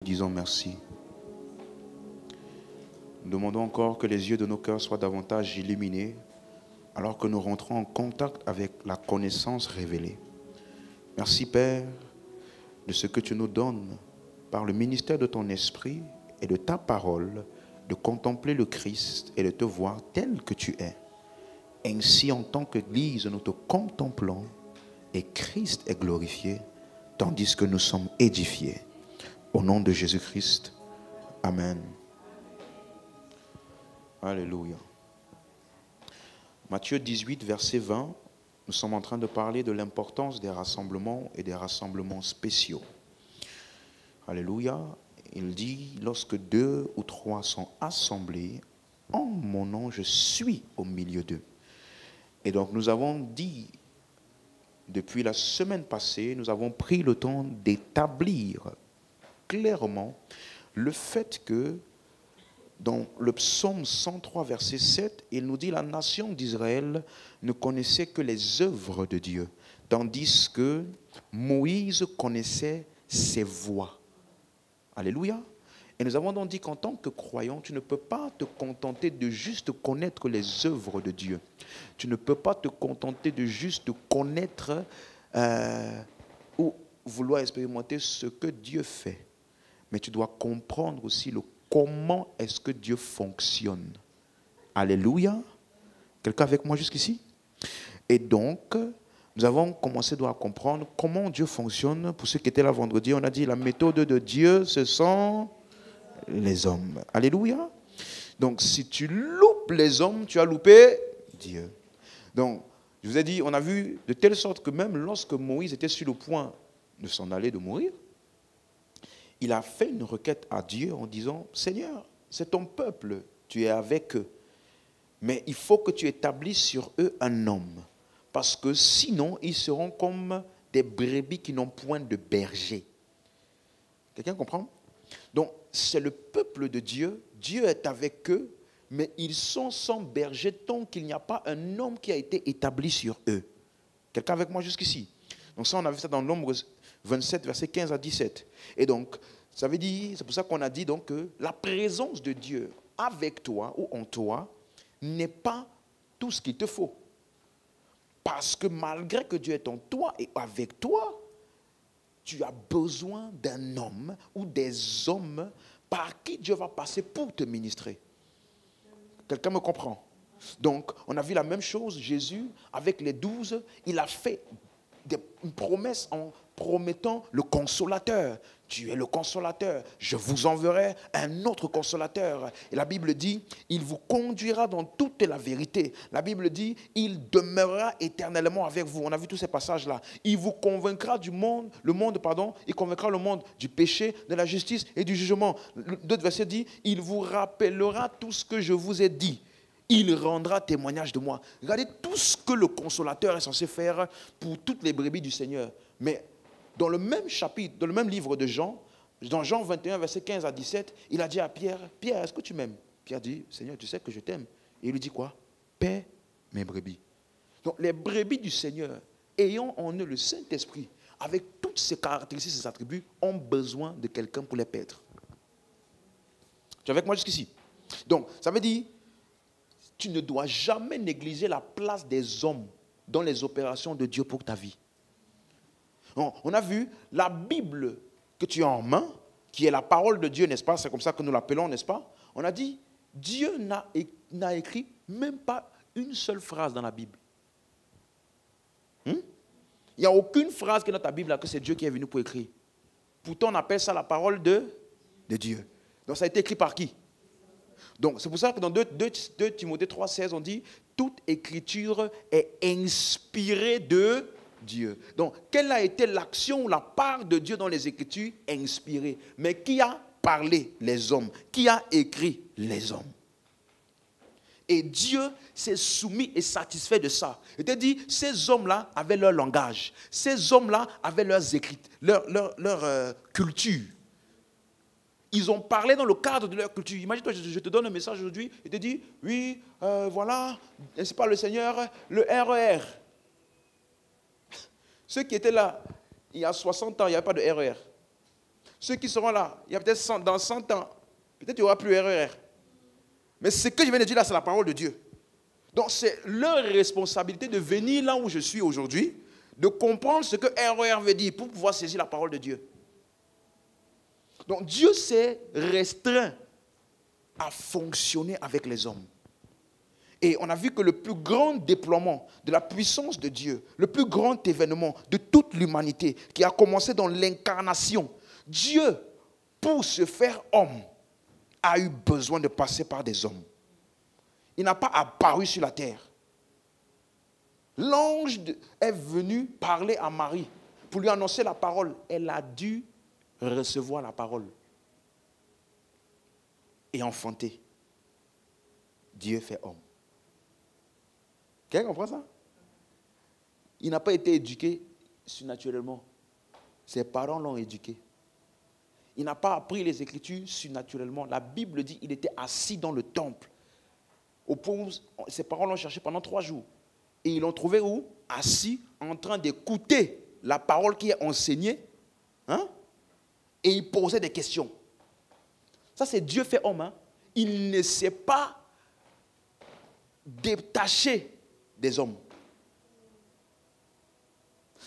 Disons merci. Nous demandons encore que les yeux de nos cœurs soient davantage illuminés alors que nous rentrons en contact avec la connaissance révélée. Merci Père de ce que tu nous donnes par le ministère de ton esprit et de ta parole de contempler le Christ et de te voir tel que tu es. Ainsi en tant qu'Église nous te contemplons et Christ est glorifié tandis que nous sommes édifiés. Au nom de Jésus-Christ. Amen. Alléluia. Matthieu 18, verset 20, nous sommes en train de parler de l'importance des rassemblements et des rassemblements spéciaux. Alléluia. Il dit, lorsque 2 ou 3 sont assemblés, en mon nom, je suis au milieu d'eux. Et donc nous avons dit, depuis la semaine passée, nous avons pris le temps d'établir clairement le fait que dans le psaume 103, verset 7, il nous dit la nation d'Israël ne connaissait que les œuvres de Dieu, tandis que Moïse connaissait ses voies. Alléluia. Et nous avons donc dit qu'en tant que croyant, tu ne peux pas te contenter de juste connaître les œuvres de Dieu. Tu ne peux pas te contenter de juste connaître ou vouloir expérimenter ce que Dieu fait. Mais tu dois comprendre aussi comment est-ce que Dieu fonctionne. Alléluia. Quelqu'un avec moi jusqu'ici? Et donc, nous avons commencé à comprendre comment Dieu fonctionne. Pour ceux qui étaient là vendredi, on a dit la méthode de Dieu, ce sont les hommes. Alléluia. Donc, si tu loupes les hommes, tu as loupé Dieu. Donc, je vous ai dit, on a vu de telle sorte que même lorsque Moïse était sur le point de s'en aller, de mourir, il a fait une requête à Dieu en disant, Seigneur, c'est ton peuple, tu es avec eux. Mais il faut que tu établisses sur eux un homme. Parce que sinon, ils seront comme des brebis qui n'ont point de berger. Quelqu'un comprend? Donc, c'est le peuple de Dieu. Dieu est avec eux, mais ils sont sans berger tant qu'il n'y a pas un homme qui a été établi sur eux. Quelqu'un avec moi jusqu'ici? Donc ça, on a vu ça dans Nombre 27, versets 15 à 17. Et donc, ça veut dire, c'est pour ça qu'on a dit donc que la présence de Dieu avec toi ou en toi n'est pas tout ce qu'il te faut. Parce que malgré que Dieu est en toi et avec toi, tu as besoin d'un homme ou des hommes par qui Dieu va passer pour te ministrer. Quelqu'un me comprend? Donc, on a vu la même chose, Jésus, avec les 12, il a fait une promesse en promettant le consolateur. Tu es le consolateur. Je vous enverrai un autre consolateur. Et la Bible dit, il vous conduira dans toute la vérité. La Bible dit, il demeurera éternellement avec vous. On a vu tous ces passages-là. Il vous convaincra du monde, il convaincra le monde du péché, de la justice et du jugement. D'autres versets dit, il vous rappellera tout ce que je vous ai dit. Il rendra témoignage de moi. Regardez tout ce que le consolateur est censé faire pour toutes les brebis du Seigneur. Mais dans le même chapitre, dans le même livre de Jean, dans Jean 21, verset 15 à 17, il a dit à Pierre, Pierre, est-ce que tu m'aimes? Pierre dit, Seigneur, tu sais que je t'aime. Et il lui dit quoi? Paie mes brebis. Donc les brebis du Seigneur, ayant en eux le Saint-Esprit, avec toutes ses caractéristiques, ses attributs, ont besoin de quelqu'un pour les paître. Tu es avec moi jusqu'ici? Donc, ça veut dire, tu ne dois jamais négliger la place des hommes dans les opérations de Dieu pour ta vie. On a vu la Bible que tu as en main, qui est la parole de Dieu, n'est-ce pas? C'est comme ça que nous l'appelons, n'est-ce pas? On a dit, Dieu n'a écrit même pas une seule phrase dans la Bible. Il n'y a aucune phrase qui est dans ta Bible là, que c'est Dieu qui est venu pour écrire. Pourtant, on appelle ça la parole de Dieu. Donc, ça a été écrit par qui? Donc, c'est pour ça que dans 2 Timothée 3,16, on dit « Toute écriture est inspirée de Dieu ». Donc, quelle a été l'action ou la part de Dieu dans les Écritures? Inspirée. Mais qui a parlé? Les hommes. Qui a écrit? Les hommes. Et Dieu s'est soumis et satisfait de ça. Il te dit, ces hommes-là avaient leur langage. Ces hommes-là avaient leurs écrits, leur culture. Ils ont parlé dans le cadre de leur culture. Imagine-toi, je te donne un message aujourd'hui, il te dit, oui, voilà, n'est-ce pas le Seigneur, le RER. Ceux qui étaient là, il y a 60 ans, il n'y avait pas de RER. Ceux qui seront là, il y a peut-être dans 100 ans, peut-être il n'y aura plus RER. Mais ce que je viens de dire là, c'est la parole de Dieu. Donc c'est leur responsabilité de venir là où je suis aujourd'hui, de comprendre ce que RER veut dire pour pouvoir saisir la parole de Dieu. Donc Dieu s'est restreint à fonctionner avec les hommes. Et on a vu que le plus grand déploiement de la puissance de Dieu, le plus grand événement de toute l'humanité qui a commencé dans l'incarnation, Dieu, pour se faire homme, a eu besoin de passer par des hommes. Il n'a pas apparu sur la terre. L'ange est venu parler à Marie pour lui annoncer la parole. Elle a dû recevoir la parole et enfanter. Dieu fait homme. Quelqu'un comprend ça? Il n'a pas été éduqué surnaturellement. Ses parents l'ont éduqué. Il n'a pas appris les Écritures surnaturellement. La Bible dit qu'il était assis dans le temple. Au point où ses parents l'ont cherché pendant 3 jours. Et ils l'ont trouvé où? Assis, en train d'écouter la parole qui est enseignée. Hein? Et il posait des questions. Ça, c'est Dieu fait homme. Hein? Il ne s'est pas détaché des hommes.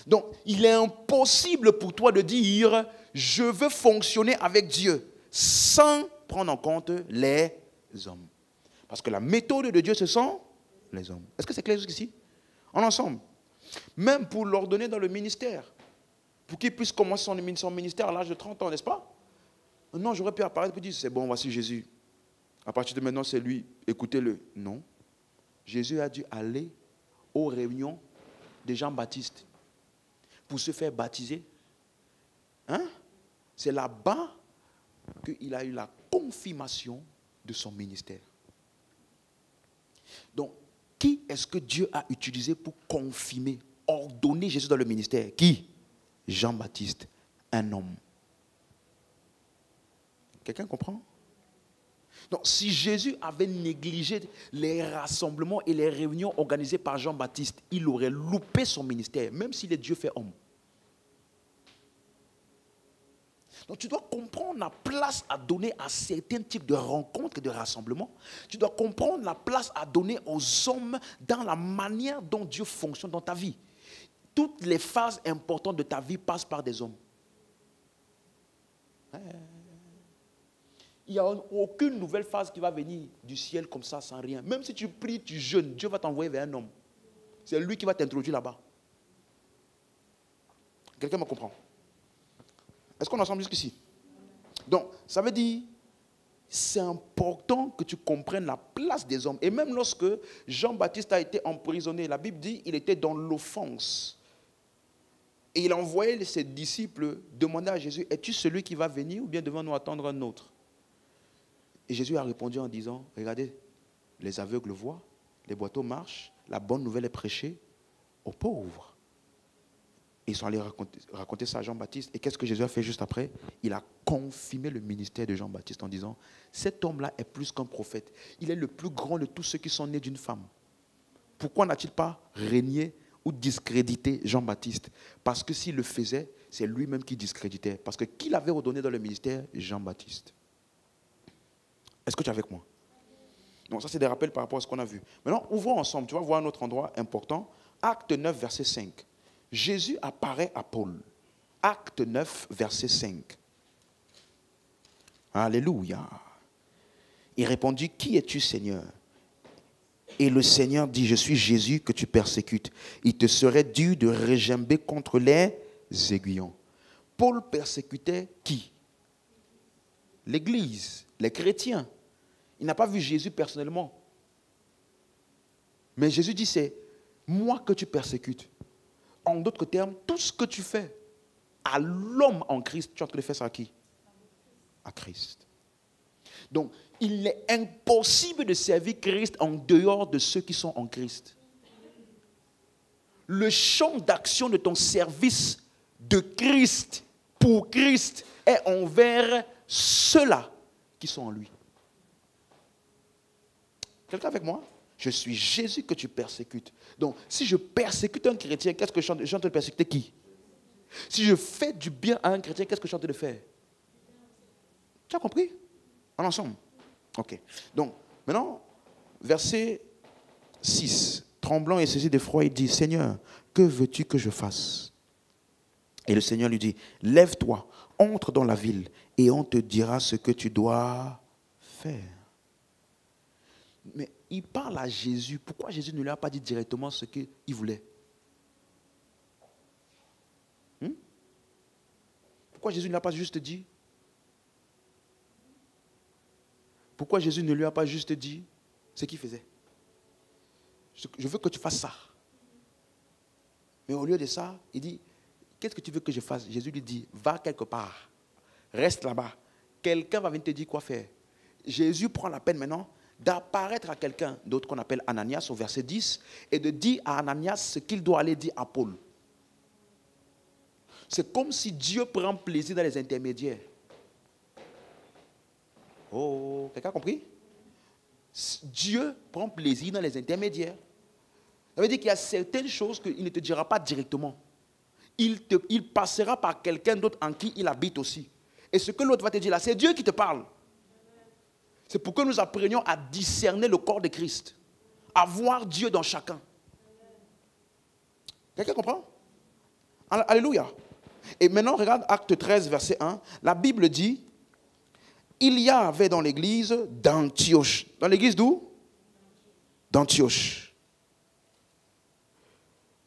Donc, il est impossible pour toi de dire « Je veux fonctionner avec Dieu » sans prendre en compte les hommes. Parce que la méthode de Dieu, ce sont les hommes. Est-ce que c'est clair jusqu'ici? En ensemble. Même pour l'ordonner dans le ministère. Pour qu'il puisse commencer son ministère à l'âge de 30 ans, n'est-ce pas? Non, j'aurais pu apparaître et dire « C'est bon, voici Jésus. À partir de maintenant, c'est lui. Écoutez-le. » Non. Jésus a dû aller aux réunions de Jean-Baptiste pour se faire baptiser. Hein? C'est là-bas qu'il a eu la confirmation de son ministère. Donc, qui est-ce que Dieu a utilisé pour confirmer, ordonner Jésus dans le ministère? Qui? Jean-Baptiste, un homme. Quelqu'un comprend? Donc, si Jésus avait négligé les rassemblements et les réunions organisées par Jean-Baptiste, il aurait loupé son ministère, même s'il est Dieu fait homme. Donc, tu dois comprendre la place à donner à certains types de rencontres et de rassemblements. Tu dois comprendre la place à donner aux hommes dans la manière dont Dieu fonctionne dans ta vie. Toutes les phases importantes de ta vie passent par des hommes. Il n'y a aucune nouvelle phase qui va venir du ciel comme ça, sans rien. Même si tu pries, tu jeûnes, Dieu va t'envoyer vers un homme. C'est lui qui va t'introduire là-bas. Quelqu'un me comprend? Est-ce qu'on est ensemble jusqu'ici? Donc, ça veut dire, c'est important que tu comprennes la place des hommes. Et même lorsque Jean-Baptiste a été emprisonné, la Bible dit qu'il était dans l'offense. Et il envoyait ses disciples demander à Jésus, es-tu celui qui va venir ou bien devons-nous attendre un autre? Et Jésus a répondu en disant, regardez, les aveugles voient, les boiteux marchent, la bonne nouvelle est prêchée aux pauvres. Et ils sont allés raconter ça à Jean-Baptiste. Et qu'est-ce que Jésus a fait juste après? Il a confirmé le ministère de Jean-Baptiste en disant, cet homme-là est plus qu'un prophète. Il est le plus grand de tous ceux qui sont nés d'une femme. Pourquoi n'a-t-il pas régné ou discrédité Jean-Baptiste? Parce que s'il le faisait, c'est lui-même qui discréditait. Parce que qui l'avait ordonné dans le ministère? Jean-Baptiste. Est-ce que tu es avec moi? Donc ça, c'est des rappels par rapport à ce qu'on a vu. Maintenant, ouvrons ensemble. Tu vas voir un autre endroit important. Acte 9, verset 5. Jésus apparaît à Paul. Acte 9, verset 5. Alléluia. Il répondit, qui es-tu, Seigneur? Et le Seigneur dit, je suis Jésus que tu persécutes. Il te serait dû de régimber contre les aiguillons. Paul persécutait qui? L'Église, les chrétiens. Il n'a pas vu Jésus personnellement. Mais Jésus dit, c'est moi que tu persécutes. En d'autres termes, tout ce que tu fais à l'homme en Christ, tu es en train de faire ça à qui? À Christ. Donc, il est impossible de servir Christ en dehors de ceux qui sont en Christ. Le champ d'action de ton service de Christ, pour Christ, est envers ceux-là qui sont en lui. Quelqu'un avec moi? Je suis Jésus que tu persécutes. Donc, si je persécute un chrétien, qu'est-ce que je suis en train de persécuter qui? Si je fais du bien à un chrétien, qu'est-ce que je suis en train de faire? Tu as compris? En ensemble. Ok. Donc, maintenant, verset 6. Tremblant et saisi d'effroi, il dit, Seigneur, que veux-tu que je fasse? Et le Seigneur lui dit, lève-toi, entre dans la ville et on te dira ce que tu dois faire. Mais il parle à Jésus. Pourquoi Jésus ne lui a pas dit directement ce qu'il voulait? Pourquoi Jésus ne l'a pas juste dit? Pourquoi Jésus ne lui a pas juste dit ce qu'il faisait? Je veux que tu fasses ça. Mais au lieu de ça, il dit, qu'est-ce que tu veux que je fasse? Jésus lui dit, va quelque part. Reste là-bas. Quelqu'un va venir te dire quoi faire. Jésus prend la peine maintenant d'apparaître à quelqu'un d'autre qu'on appelle Ananias au verset 10 et de dire à Ananias ce qu'il doit aller dire à Paul. C'est comme si Dieu prend plaisir dans les intermédiaires. Oh, quelqu'un a compris? Dieu prend plaisir dans les intermédiaires. Ça veut dire qu'il y a certaines choses qu'il ne te dira pas directement. Il passera par quelqu'un d'autre en qui il habite aussi. Et ce que l'autre va te dire là, c'est Dieu qui te parle. C'est pour que nous apprenions à discerner le corps de Christ. À voir Dieu dans chacun. Quelqu'un comprend? Alléluia. Et maintenant, regarde Acte 13, verset 1. La Bible dit, il y avait dans l'église d'Antioche. Dans l'église d'où? D'Antioche.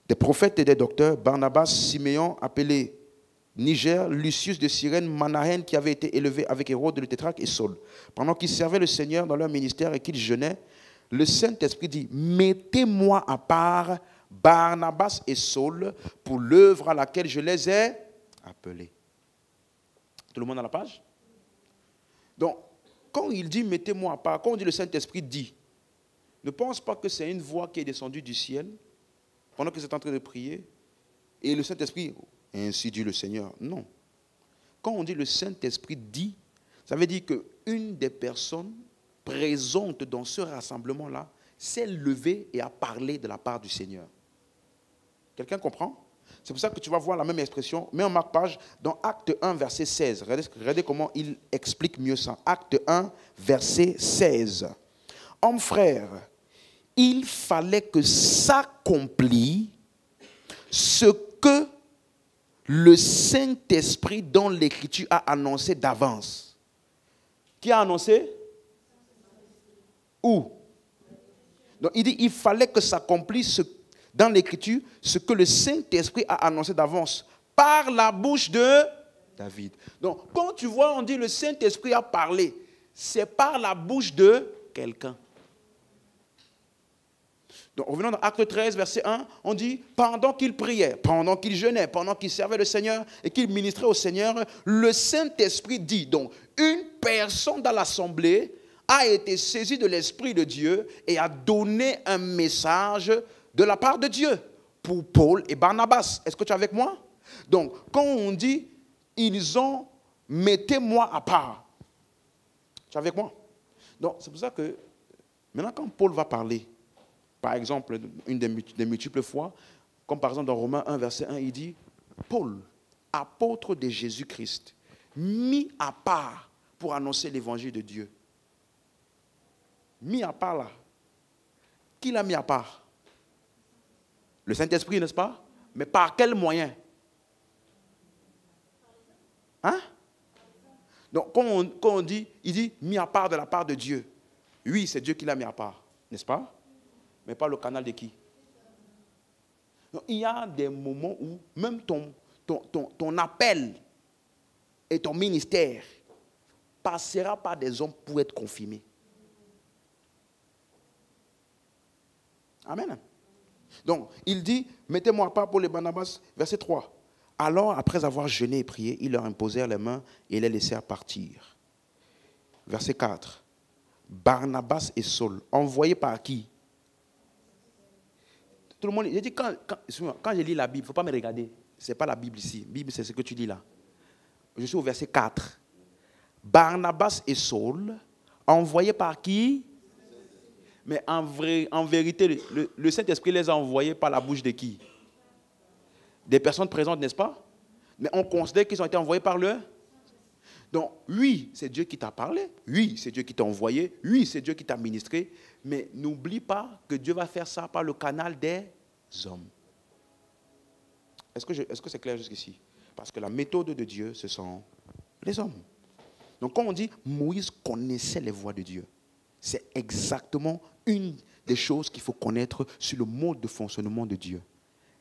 Des prophètes et des docteurs, Barnabas, Siméon, appelé Niger, Lucius de Cyrène, Manahen, qui avait été élevé avec Hérode le tétrarque, et Saul. Pendant qu'ils servaient le Seigneur dans leur ministère et qu'ils jeûnaient, le Saint-Esprit dit, mettez-moi à part Barnabas et Saul pour l'œuvre à laquelle je les ai appelés. Tout le monde à la page? Donc, quand il dit mettez-moi à part, quand on dit le Saint-Esprit dit, ne pense pas que c'est une voix qui est descendue du ciel pendant que vous êtes en train de prier et le Saint-Esprit, ainsi dit le Seigneur. Non. Quand on dit le Saint-Esprit dit, ça veut dire qu'une des personnes présentes dans ce rassemblement-là s'est levée et a parlé de la part du Seigneur. Quelqu'un comprend? C'est pour ça que tu vas voir la même expression, mais en marque-page, dans Acte 1, verset 16. Regardez comment il explique mieux ça. Acte 1, verset 16. Hommes frères, il fallait que s'accomplisse ce que le Saint-Esprit dans l'Écriture a annoncé d'avance. Qui a annoncé? Où? Donc il dit, il fallait que s'accomplisse dans l'Écriture ce que le Saint-Esprit a annoncé d'avance par la bouche de David. Donc, quand tu vois, on dit le Saint-Esprit a parlé, c'est par la bouche de quelqu'un. Donc, revenons dans Acte 13, verset 1, on dit, pendant qu'il priait, pendant qu'il jeûnait, pendant qu'il servait le Seigneur et qu'il ministrait au Seigneur, le Saint-Esprit dit, donc, une personne dans l'assemblée a été saisie de l'Esprit de Dieu et a donné un message de la part de Dieu pour Paul et Barnabas. Est-ce que tu es avec moi? Donc, quand on dit, ils ont, mettez-moi à part. Tu es avec moi? Donc, c'est pour ça que, maintenant, quand Paul va parler, par exemple, une des multiples fois, comme par exemple dans Romains 1, verset 1, il dit, Paul, apôtre de Jésus-Christ, mis à part pour annoncer l'évangile de Dieu. Mis à part là. Qui l'a mis à part? Le Saint-Esprit, n'est-ce pas? Mais par quel moyen? Hein? Donc, quand on dit, il dit mis à part de la part de Dieu. Oui, c'est Dieu qui l'a mis à part, n'est-ce pas? Mais pas le canal de qui? Donc, il y a des moments où même ton appel et ton ministère passera par des hommes pour être confirmés. Amen. Donc, il dit, mettez-moi à part pour les Barnabas, verset 3. Alors, après avoir jeûné et prié, ils leur imposèrent les mains et les laissèrent partir. Verset 4. Barnabas et Saul, envoyés par qui? Tout le monde, j'ai dit, quand je lis la Bible, il ne faut pas me regarder. Ce n'est pas la Bible ici. La Bible, c'est ce que tu lis là. Je suis au verset 4. Barnabas et Saul, envoyés par qui? Mais en vérité, le Saint-Esprit les a envoyés par la bouche de qui? Des personnes présentes, n'est-ce pas? Mais on considère qu'ils ont été envoyés par le... Donc, oui, c'est Dieu qui t'a parlé. Oui, c'est Dieu qui t'a envoyé. Oui, c'est Dieu qui t'a ministré. Mais n'oublie pas que Dieu va faire ça par le canal des hommes. Est-ce que c'est clair jusqu'ici? Parce que la méthode de Dieu, ce sont les hommes. Donc, quand on dit Moïse connaissait les voies de Dieu, c'est exactement une des choses qu'il faut connaître sur le mode de fonctionnement de Dieu.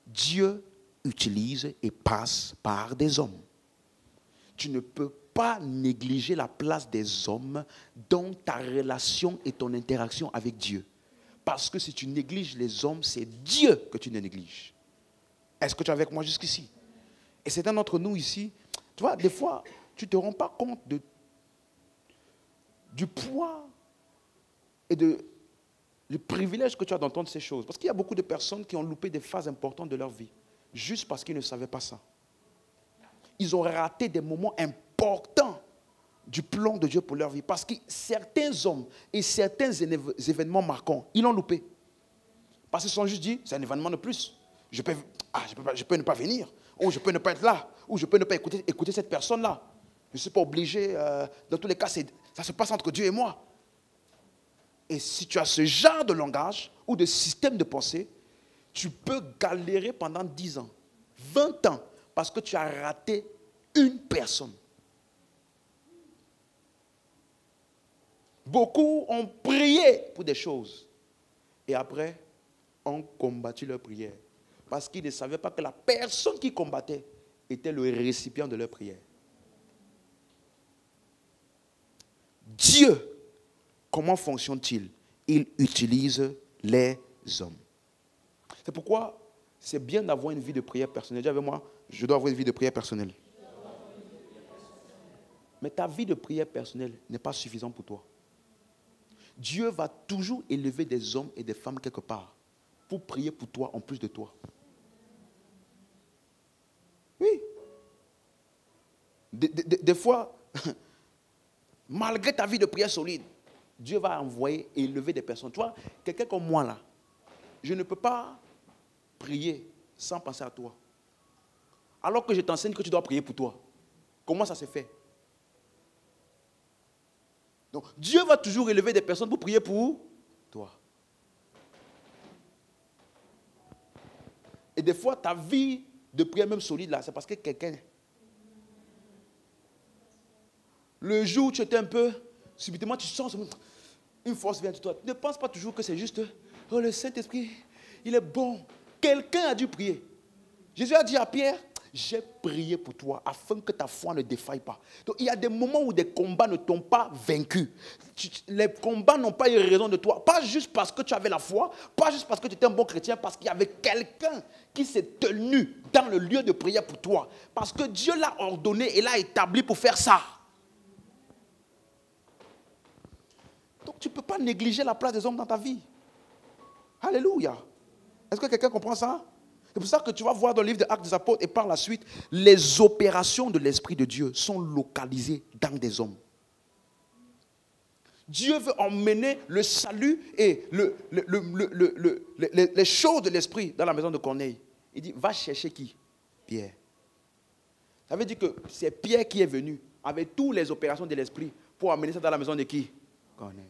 Dieu utilise et passe par des hommes. Tu ne peux pas négliger la place des hommes dans ta relation et ton interaction avec Dieu. Parce que si tu négliges les hommes, c'est Dieu que tu ne négliges. Est-ce que tu es avec moi jusqu'ici? Et certains d'entre nous ici, tu vois, des fois, tu ne te rends pas compte du poids et du privilège que tu as d'entendre ces choses. Parce qu'il y a beaucoup de personnes qui ont loupé des phases importantes de leur vie, juste parce qu'ils ne savaient pas ça. Ils ont raté des moments importants du plan de Dieu pour leur vie. Parce que certains hommes et certains événements marquants, ils l'ont loupé. Parce qu'ils se sont juste dit, c'est un événement de plus. Je peux ne pas venir, ou je peux ne pas être là, ou je peux ne pas écouter cette personne-là. Je ne suis pas obligé, dans tous les cas, ça se passe entre Dieu et moi. Et si tu as ce genre de langage ou de système de pensée, tu peux galérer pendant 10 ans, 20 ans, parce que tu as raté une personne. Beaucoup ont prié pour des choses et après ont combattu leur prière parce qu'ils ne savaient pas que la personne qui combattait était le récipient de leur prière. Dieu, comment fonctionne-t-il? Il utilise les hommes. C'est pourquoi c'est bien d'avoir une vie de prière personnelle. Dis avec moi, je dois avoir une vie de prière personnelle. Mais ta vie de prière personnelle n'est pas suffisante pour toi. Dieu va toujours élever des hommes et des femmes quelque part pour prier pour toi en plus de toi. Oui. Des fois, malgré ta vie de prière solide, Dieu va envoyer et élever des personnes. Tu vois, quelqu'un comme moi là, je ne peux pas prier sans penser à toi. Alors que je t'enseigne que tu dois prier pour toi. Comment ça se fait? Donc, Dieu va toujours élever des personnes pour prier pour toi. Et des fois, ta vie de prière même solide là, c'est parce que quelqu'un... Le jour où tu étais un peu... Subitement, tu sens une force vient de toi. Ne pense pas toujours que c'est juste... Oh, le Saint-Esprit, il est bon. Quelqu'un a dû prier. Jésus a dit à Pierre... J'ai prié pour toi afin que ta foi ne défaille pas. Donc il y a des moments où des combats ne t'ont pas vaincu. Les combats n'ont pas eu raison de toi. Pas juste parce que tu avais la foi, pas juste parce que tu étais un bon chrétien, parce qu'il y avait quelqu'un qui s'est tenu dans le lieu de prière pour toi. Parce que Dieu l'a ordonné et l'a établi pour faire ça. Donc tu ne peux pas négliger la place des hommes dans ta vie. Alléluia. Est-ce que quelqu'un comprend ça? C'est pour ça que tu vas voir dans le livre des Actes des Apôtres et par la suite, les opérations de l'Esprit de Dieu sont localisées dans des hommes. Dieu veut emmener le salut et les choses de l'Esprit dans la maison de Corneille. Il dit, va chercher qui? Pierre. Ça veut dire que c'est Pierre qui est venu avec toutes les opérations de l'Esprit pour amener ça dans la maison de qui? Corneille.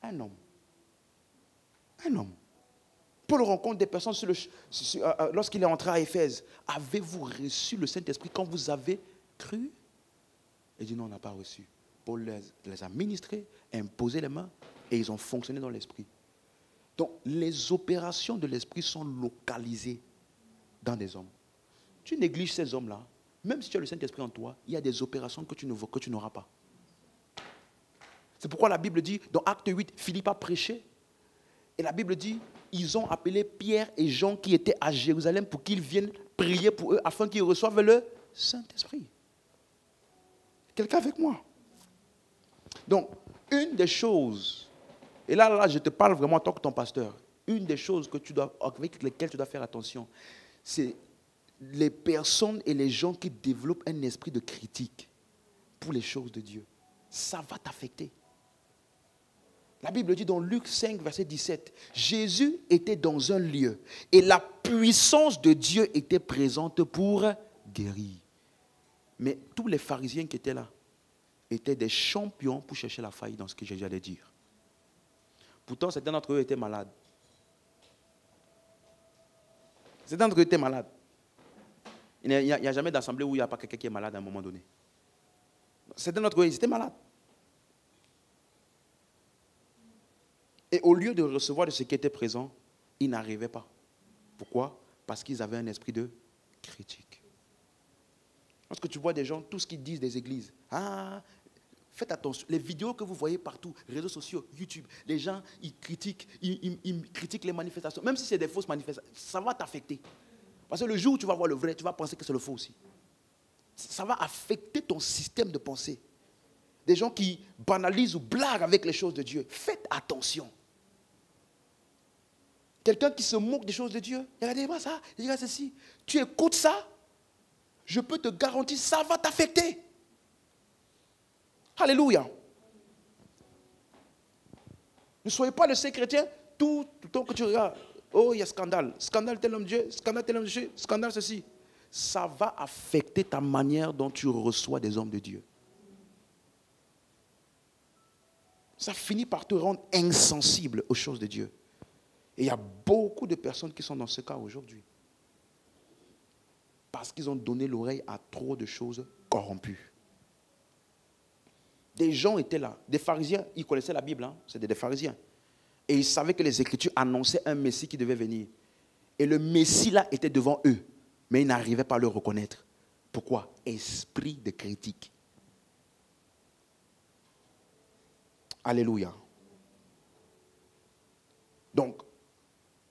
Un homme. Un homme. Paul rencontre des personnes lorsqu'il est entré à Éphèse. Avez-vous reçu le Saint-Esprit quand vous avez cru? Il dit non, on n'a pas reçu. Paul les a ministrés, imposé les mains et ils ont fonctionné dans l'Esprit. Donc les opérations de l'Esprit sont localisées dans des hommes. Tu négliges ces hommes-là, même si tu as le Saint-Esprit en toi, il y a des opérations que tu n'auras pas. C'est pourquoi la Bible dit, dans Acte 8, Philippe a prêché. Et la Bible dit, ils ont appelé Pierre et Jean qui étaient à Jérusalem pour qu'ils viennent prier pour eux afin qu'ils reçoivent le Saint-Esprit. Quelqu'un avec moi? Donc, une des choses, et là, je te parle vraiment en tant que ton pasteur, une des choses avec lesquelles tu dois faire attention, c'est les personnes et les gens qui développent un esprit de critique pour les choses de Dieu. Ça va t'affecter. La Bible dit dans Luc 5, verset 17, Jésus était dans un lieu et la puissance de Dieu était présente pour guérir. Mais tous les pharisiens qui étaient là, étaient des champions pour chercher la faille dans ce que Jésus allait dire. Pourtant, certains d'entre eux étaient malades. Certains d'entre eux étaient malades. Il n'y a jamais d'assemblée où il n'y a pas quelqu'un qui est malade à un moment donné. Certains d'entre eux, ils étaient malades. Et au lieu de recevoir de ce qui était présent, ils n'arrivaient pas. Pourquoi? Parce qu'ils avaient un esprit de critique. Lorsque tu vois des gens, tout ce qu'ils disent des églises, faites attention, les vidéos que vous voyez partout, réseaux sociaux, YouTube, les gens, ils critiquent les manifestations. Même si c'est des fausses manifestations, ça va t'affecter. Parce que le jour où tu vas voir le vrai, tu vas penser que c'est le faux aussi. Ça va affecter ton système de pensée. Des gens qui banalisent ou blaguent avec les choses de Dieu. Faites attention. Quelqu'un qui se moque des choses de Dieu, regardez-moi ça, regarde ceci. Tu écoutes ça, je peux te garantir, ça va t'affecter. Alléluia. Ne soyez pas le seul chrétien, tout le temps que tu regardes, oh, il y a scandale. Scandale tel homme de Dieu, scandale tel homme de Dieu, scandale ceci. Ça va affecter ta manière dont tu reçois des hommes de Dieu. Ça finit par te rendre insensible aux choses de Dieu. Et il y a beaucoup de personnes qui sont dans ce cas aujourd'hui. Parce qu'ils ont donné l'oreille à trop de choses corrompues. Des gens étaient là. Des pharisiens, ils connaissaient la Bible, c'était des pharisiens. Et ils savaient que les Écritures annonçaient un Messie qui devait venir. Et le Messie là était devant eux. Mais ils n'arrivaient pas à le reconnaître. Pourquoi? Esprit de critique. Alléluia. Donc,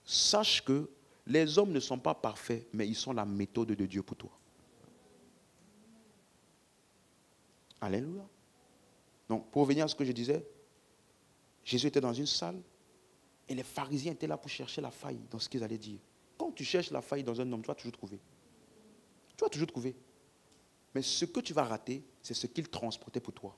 sache que les hommes ne sont pas parfaits, mais ils sont la méthode de Dieu pour toi. Alléluia. Donc, pour revenir à ce que je disais, Jésus était dans une salle et les pharisiens étaient là pour chercher la faille dans ce qu'ils allaient dire. Quand tu cherches la faille dans un homme, tu vas toujours trouver. Tu vas toujours trouver. Mais ce que tu vas rater, c'est ce qu'il transportait pour toi.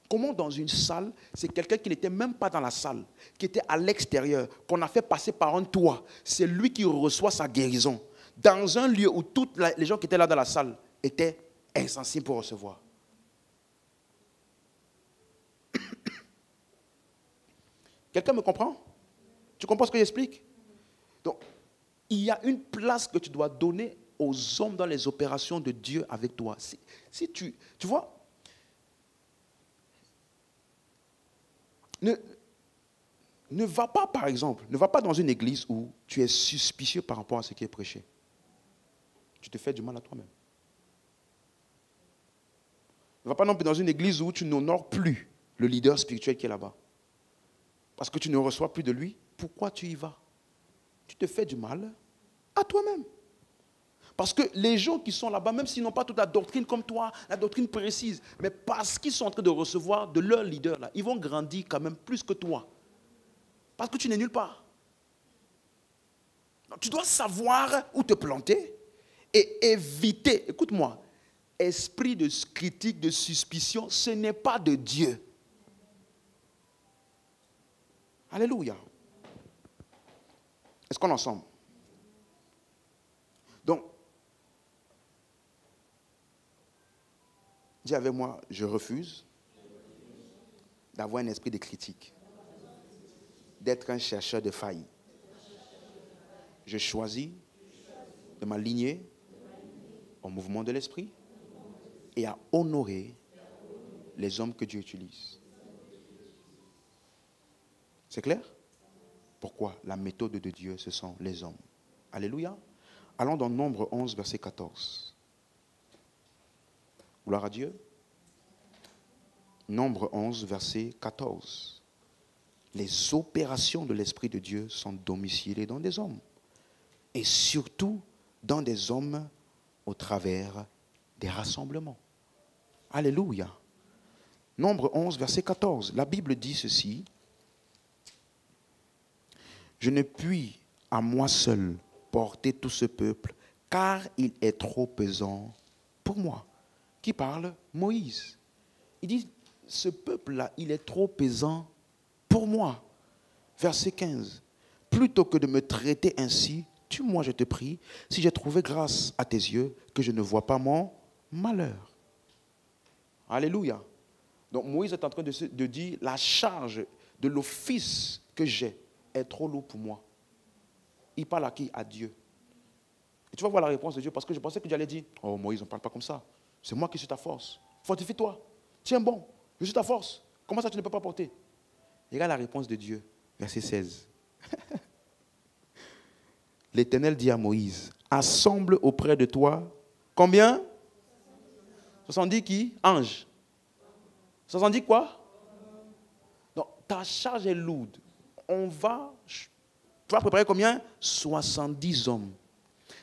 Comment dans une salle, c'est quelqu'un qui n'était même pas dans la salle, qui était à l'extérieur, qu'on a fait passer par un toit. C'est lui qui reçoit sa guérison. Dans un lieu où tous les gens qui étaient là dans la salle étaient insensibles pour recevoir. Quelqu'un me comprend? Tu comprends ce que j'explique? Donc, il y a une place que tu dois donner aux hommes dans les opérations de Dieu avec toi. Si tu vois, ne va pas, par exemple, ne va pas dans une église où tu es suspicieux par rapport à ce qui est prêché. Tu te fais du mal à toi-même. Ne va pas non plus dans une église où tu n'honores plus le leader spirituel qui est là-bas. Parce que tu ne reçois plus de lui. Pourquoi tu y vas? Tu te fais du mal à toi-même. Parce que les gens qui sont là-bas, même s'ils n'ont pas toute la doctrine comme toi, la doctrine précise, mais parce qu'ils sont en train de recevoir de leur leader, là, ils vont grandir quand même plus que toi. Parce que tu n'es nulle part. Donc, tu dois savoir où te planter et éviter, écoute-moi, esprit de critique, de suspicion, ce n'est pas de Dieu. Alléluia. Est-ce qu'on est ensemble? Donc, dis avec moi, je refuse d'avoir un esprit de critique, d'être un chercheur de failles. Je choisis de m'aligner au mouvement de l'esprit et à honorer les hommes que Dieu utilise. C'est clair? Pourquoi? La méthode de Dieu, ce sont les hommes. Alléluia. Allons dans Nombre 11, verset 14. Gloire à Dieu. Nombre 11, verset 14. Les opérations de l'Esprit de Dieu sont domiciliées dans des hommes. Et surtout dans des hommes au travers des rassemblements. Alléluia. Nombre 11, verset 14. La Bible dit ceci. Je ne puis à moi seul porter tout ce peuple, car il est trop pesant pour moi. Qui parle? Moïse. Il dit, ce peuple-là, il est trop pesant pour moi. Verset 15. Plutôt que de me traiter ainsi, tue-moi, je te prie, si j'ai trouvé grâce à tes yeux, que je ne vois pas mon malheur. Alléluia. Donc Moïse est en train de dire, la charge de l'office que j'ai est trop lourd pour moi. Il parle à qui? À Dieu. Et tu vas voir la réponse de Dieu, parce que je pensais que Dieu allait dire, oh Moïse, on ne parle pas comme ça. C'est moi qui suis ta force. Fortifie-toi. Tiens bon, je suis ta force. Comment ça tu ne peux pas porter? Et regarde la réponse de Dieu, verset 16. L'Éternel dit à Moïse, assemble auprès de toi, combien? 70 qui? Anges. 70 quoi? Donc, ta charge est lourde. Tu vas préparer combien? 70 hommes.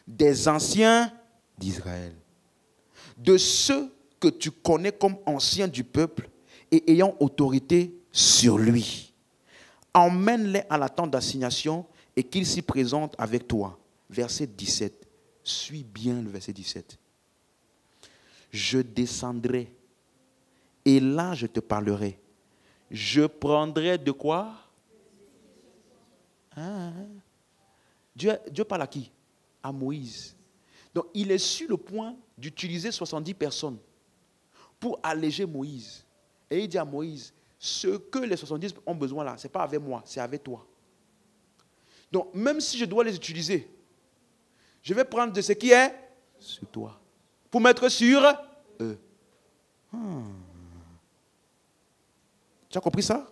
Des anciens d'Israël. De ceux que tu connais comme anciens du peuple et ayant autorité sur lui. Emmène-les à la tente d'assignation et qu'ils s'y présentent avec toi. Verset 17. Suis bien le verset 17. Je descendrai et là je te parlerai. Je prendrai de quoi? Dieu parle à qui? À Moïse. Donc il est sur le point d'utiliser 70 personnes pour alléger Moïse. Et il dit à Moïse, ce que les 70 ont besoin là, ce n'est pas avec moi, c'est avec toi. Donc même si je dois les utiliser, je vais prendre de ce qui est sur toi pour mettre sur eux. Tu as compris ça?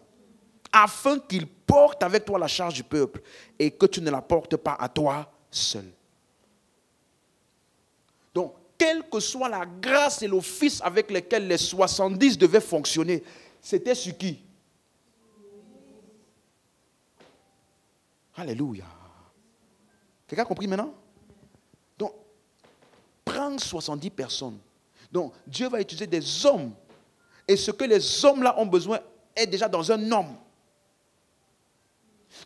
Afin qu'ils portent avec toi la charge du peuple et que tu ne la portes pas à toi seul. Donc, quelle que soit la grâce et l'office avec lesquels les 70 devaient fonctionner, c'était sur qui? Alléluia. Quelqu'un a compris maintenant? Donc, prends 70 personnes. Donc, Dieu va utiliser des hommes. Et ce que les hommes-là ont besoin est déjà dans un homme.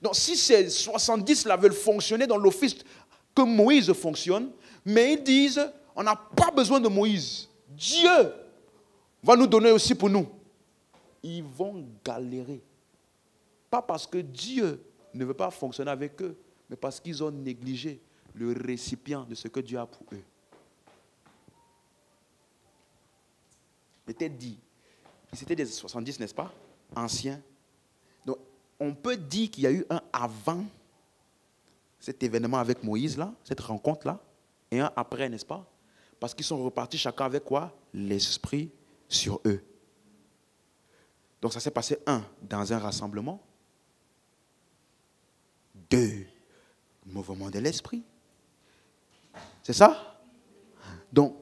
Donc, si ces 70-là veulent fonctionner dans l'office que Moïse fonctionne, mais ils disent, on n'a pas besoin de Moïse. Dieu va nous donner aussi pour nous. Ils vont galérer. Pas parce que Dieu ne veut pas fonctionner avec eux, mais parce qu'ils ont négligé le récipient de ce que Dieu a pour eux. Peut-être dit, c'était des 70, n'est-ce pas? Anciens. Donc, on peut dire qu'il y a eu un avant cet événement avec Moïse, là, cette rencontre-là, et un après, n'est-ce pas? Parce qu'ils sont repartis chacun avec quoi? L'esprit sur eux. Donc, ça s'est passé, 1, dans un rassemblement. 2, mouvement de l'esprit. C'est ça? Donc,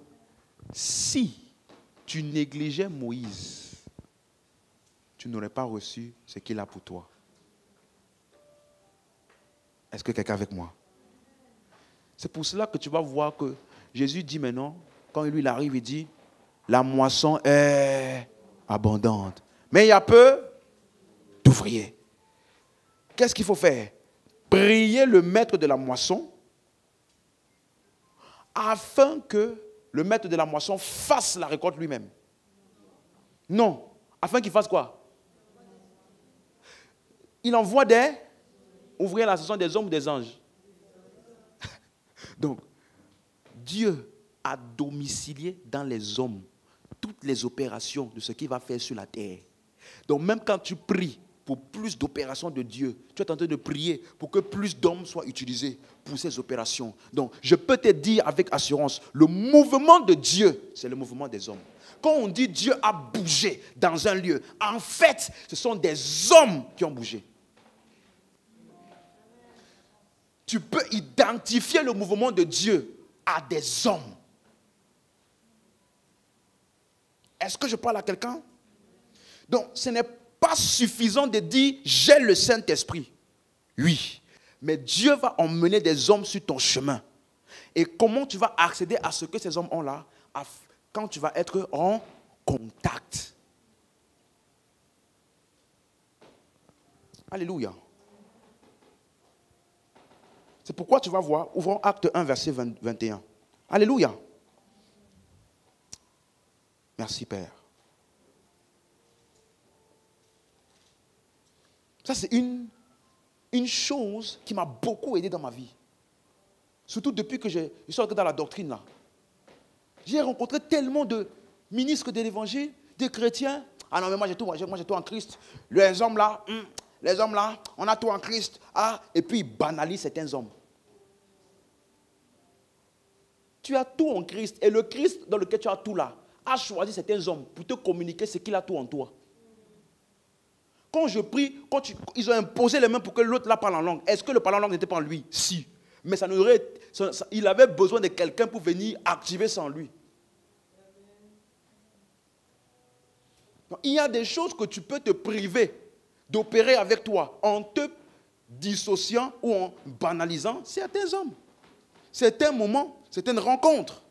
si tu négligeais Moïse, tu n'aurais pas reçu ce qu'il a pour toi. Est-ce que quelqu'un est avec moi? C'est pour cela que tu vas voir que Jésus dit maintenant, quand lui il arrive, il dit, la moisson est abondante, mais il y a peu d'ouvriers. Qu'est-ce qu'il faut faire? Prier le maître de la moisson afin que le maître de la moisson fasse la récolte lui-même. Non. Afin qu'il fasse quoi? Il envoie des ouvriers là, ce sont des hommes ou des anges. Donc, Dieu a domicilié dans les hommes toutes les opérations de ce qu'il va faire sur la terre. Donc, même quand tu pries pour plus d'opérations de Dieu, tu es en train de prier pour que plus d'hommes soient utilisés pour ces opérations. Donc, je peux te dire avec assurance, le mouvement de Dieu, c'est le mouvement des hommes. Quand on dit Dieu a bougé dans un lieu, en fait, ce sont des hommes qui ont bougé. Tu peux identifier le mouvement de Dieu à des hommes. Est-ce que je parle à quelqu'un? Donc, ce n'est pas suffisant de dire « j'ai le Saint-Esprit ». Oui, mais Dieu va emmener des hommes sur ton chemin. Et comment tu vas accéder à ce que ces hommes ont là? Quand tu vas être en contact. Alléluia. C'est pourquoi tu vas voir, ouvrons Acte 1, verset 21. Alléluia. Merci, Père. Ça, c'est une chose qui m'a beaucoup aidé dans ma vie. Surtout depuis que je suis entré dans la doctrine, là. J'ai rencontré tellement de ministres de l'évangile, Des chrétiens, ah non, mais moi j'ai tout en Christ. Les hommes là, on a tout en Christ. Ah, et puis ils banalisent certains hommes. Tu as tout en Christ. Et le Christ dans lequel tu as tout là, a choisi certains hommes pour te communiquer ce qu'il a tout en toi. Quand je prie, ils ont imposé les mains pour que l'autre là parle en langue. Est-ce que le parler en langue n'était pas en lui? Si. Mais il avait besoin de quelqu'un pour venir activer ça en lui. Donc, il y a des choses que tu peux te priver d'opérer avec toi en te dissociant ou en banalisant certains hommes, certains moments, certaines rencontres.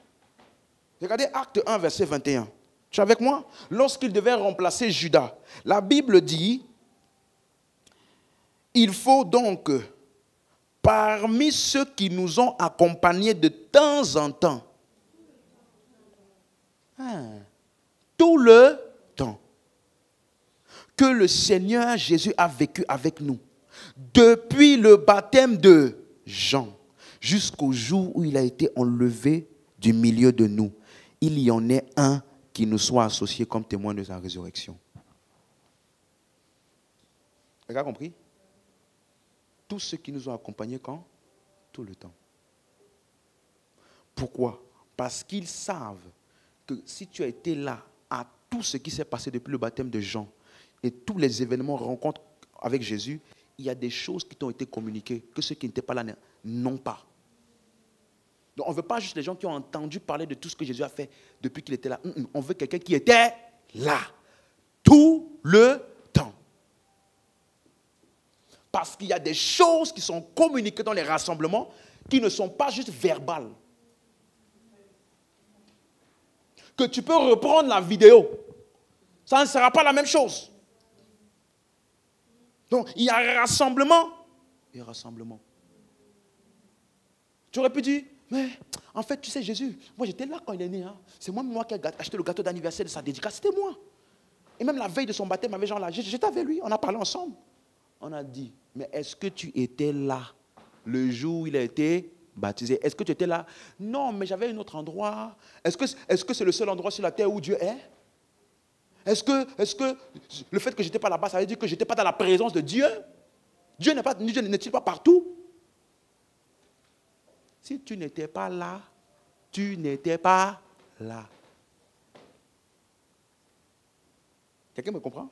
Regardez Acte 1, verset 21. Tu es avec moi? Lorsqu'il devait remplacer Judas, la Bible dit, il faut donc, parmi ceux qui nous ont accompagnés de temps en temps, tout le temps, que le Seigneur Jésus a vécu avec nous, depuis le baptême de Jean, jusqu'au jour où il a été enlevé du milieu de nous, il y en ait un qui nous soit associé comme témoin de sa résurrection. Vous avez compris? Tous ceux qui nous ont accompagnés quand? Tout le temps. Pourquoi? Parce qu'ils savent que si tu as été là à tout ce qui s'est passé depuis le baptême de Jean et tous les événements rencontres avec Jésus, il y a des choses qui t'ont été communiquées que ceux qui n'étaient pas là n'ont pas. Donc on ne veut pas juste les gens qui ont entendu parler de tout ce que Jésus a fait depuis qu'il était là. On veut quelqu'un qui était là tout le temps. Parce qu'il y a des choses qui sont communiquées dans les rassemblements qui ne sont pas juste verbales. Que tu peux reprendre la vidéo. Ça ne sera pas la même chose. Donc, il y a rassemblement et rassemblement. Tu aurais pu dire, mais en fait, tu sais, Jésus, moi j'étais là quand il est né. Hein. C'est moi qui ai acheté le gâteau d'anniversaire de sa dédicace. C'était moi. Et même la veille de son baptême, avec Jean là, j'étais avec lui, on a parlé ensemble. On a dit, mais est-ce que tu étais là le jour où il a été baptisé? Est-ce que tu étais là? Non, mais j'avais un autre endroit. Est-ce que c'est le seul endroit sur la terre où Dieu est? Est-ce que le fait que je n'étais pas là-bas, ça veut dire que je n'étais pas dans la présence de Dieu? Dieu n'est-il pas partout? Si tu n'étais pas là, tu n'étais pas là. Quelqu'un me comprend?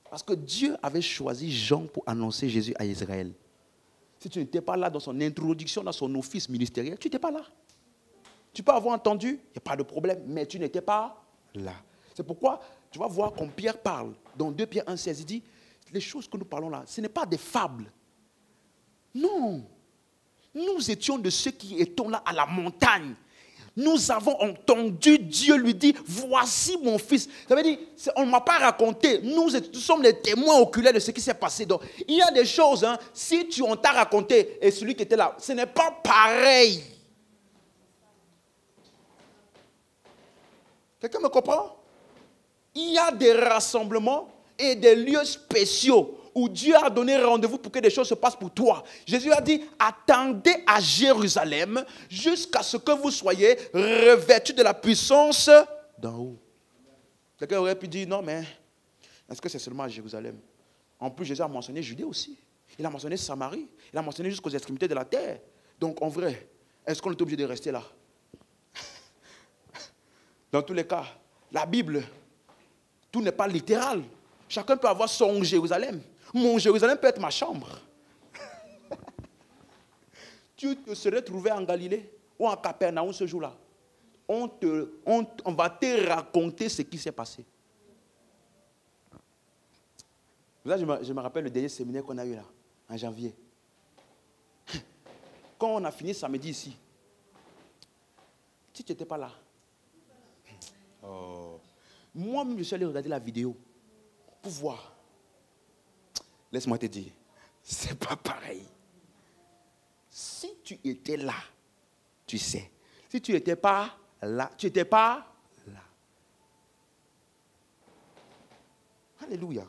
Parce que Dieu avait choisi Jean pour annoncer Jésus à Israël. Si tu n'étais pas là dans son introduction, dans son office ministériel, tu n'étais pas là. Tu peux avoir entendu, il n'y a pas de problème, mais tu n'étais pas là. C'est pourquoi tu vas voir quand Pierre parle, dans 2 Pierre 1,16, il dit, les choses que nous parlons là, ce n'est pas des fables. Non. Nous étions de ceux qui étions là à la montagne. Nous avons entendu Dieu lui dire, voici mon fils. Ça veut dire, on ne m'a pas raconté. Nous sommes les témoins oculaires de ce qui s'est passé. Donc, il y a des choses, hein, si on t'a raconté et celui qui était là, ce n'est pas pareil. Quelqu'un me comprend? Il y a des rassemblements et des lieux spéciaux où Dieu a donné rendez-vous pour que des choses se passent pour toi. Jésus a dit, attendez à Jérusalem jusqu'à ce que vous soyez revêtus de la puissance d'en haut. Quelqu'un aurait pu dire, non mais, est-ce que c'est seulement à Jérusalem? En plus, Jésus a mentionné Judée aussi. Il a mentionné Samarie. Il a mentionné jusqu'aux extrémités de la terre. Donc, en vrai, est-ce qu'on est obligé de rester là? Dans tous les cas, la Bible, tout n'est pas littéral. Chacun peut avoir son Jérusalem. Mon Jérusalem peut être ma chambre. Tu te serais trouvé en Galilée ou en Capernaum ce jour-là. On va te raconter ce qui s'est passé. Là, je me rappelle le dernier séminaire qu'on a eu là, en janvier. Quand on a fini samedi ici, si tu n'étais pas là, moi-même, je suis allé regarder la vidéo pour voir. Laisse-moi te dire, c'est pas pareil. Si tu étais là, tu sais. Si tu n'étais pas là, tu n'étais pas là. Alléluia.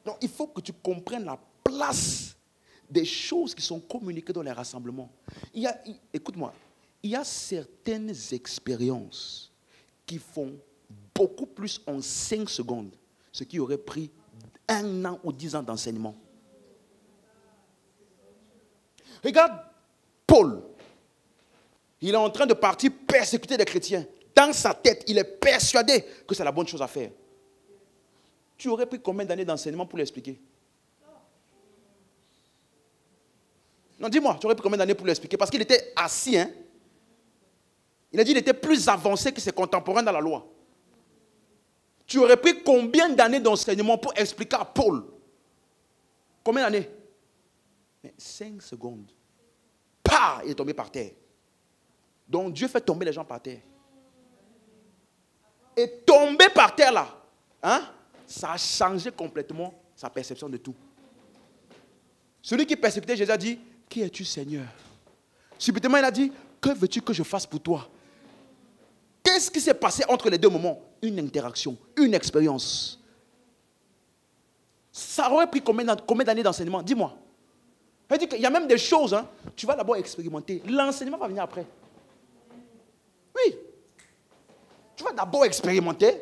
Donc, il faut que tu comprennes la place des choses qui sont communiquées dans les rassemblements. Écoute-moi, il y a certaines expériences qui font beaucoup plus en 5 secondes ce qui aurait pris 1 an ou 10 ans d'enseignement. Regarde Paul. Il est en train de partir persécuter les chrétiens. Dans sa tête, il est persuadé que c'est la bonne chose à faire. Tu aurais pris combien d'années d'enseignement pour l'expliquer? Non, dis-moi, tu aurais pris combien d'années pour l'expliquer? Parce qu'il était assis, hein? Il a dit qu'il était plus avancé que ses contemporains dans la loi. Tu aurais pris combien d'années d'enseignement pour expliquer à Paul? Combien d'années? Mais 5 secondes. Pah, il est tombé par terre. Donc Dieu fait tomber les gens par terre. Et tomber par terre là, hein, ça a changé complètement sa perception de tout. Celui qui persécutait Jésus a dit, qui es-tu Seigneur? Subitement il a dit, que veux-tu que je fasse pour toi? Qu'est-ce qui s'est passé entre les deux moments? Une interaction, une expérience. Ça aurait pris combien d'années d'enseignement? Dis-moi. Il y a même des choses, hein, tu vas d'abord expérimenter. L'enseignement va venir après. Oui. Tu vas d'abord expérimenter.